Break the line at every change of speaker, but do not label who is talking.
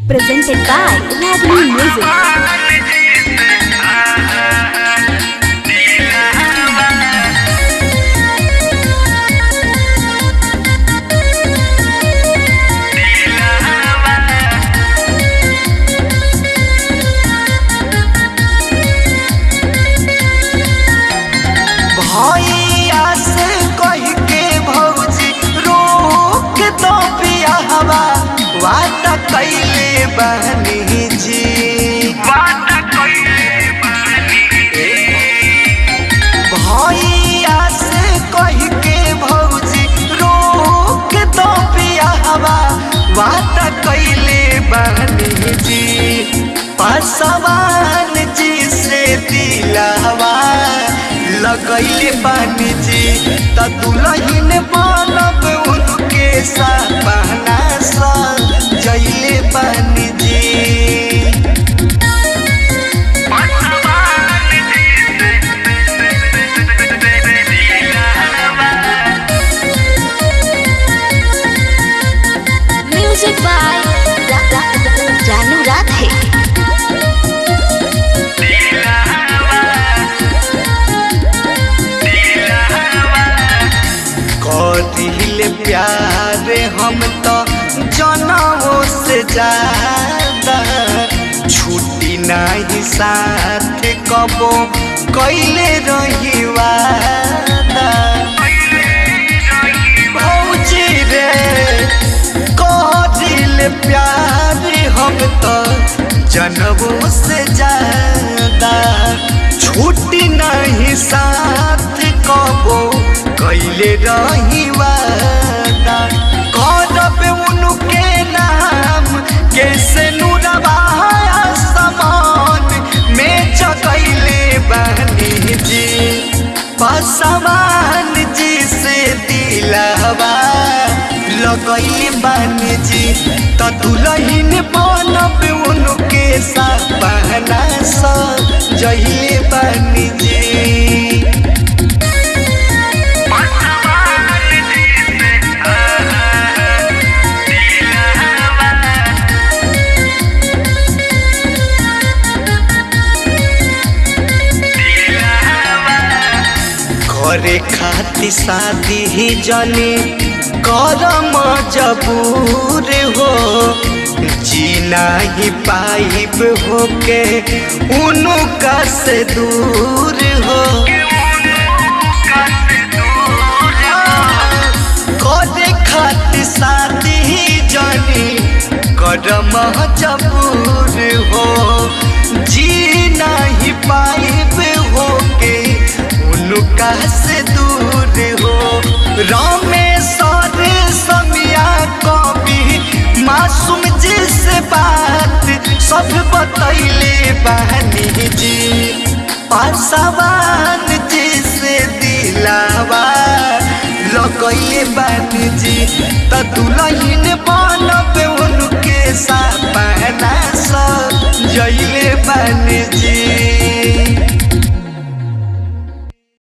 Presented by Ragini Music.
भैया से कह के भौजी रोक दो बियाहवा वादा कैले बहनी जी भैया से कह के भौजी रोक दो बियाहवा वादा कैले बहनी जी पासवान जी से दिलावा लगैले बानी जी त दुल्हन बनब उनके सपना सजैले बानी जी।
Music by Janu Radhe.
करिले प्यार हम तो जनों से ज्यादा छुट्टी नहीं साथ कबो कैले रही वादा भौजी रे करिले प्यार हम तो जनों से ज्यादा छुट्टी नहीं साथ कबो कैले रही वादा करब उनके नाम कैसे नुरवाया समान में जगैले बहनी जी पासवान जी से दिलवा लगैले बहनी जी त दुल्हन बनब उनके सपना सजैले बहनी जी। करे खाती शादी ही जनी करम जबूर हो जीना ही पाइब होके उनका से दूर हो करे खाती शादी ही जनी करम जबूर हो जीना ही पाइब होके उनका से दूर हो रामेश्वर समिया कवि मासूम जी से बात सब बतैले बहनी जी पासवान जी से दिलावा लगैले बहनी जी त दुल्हन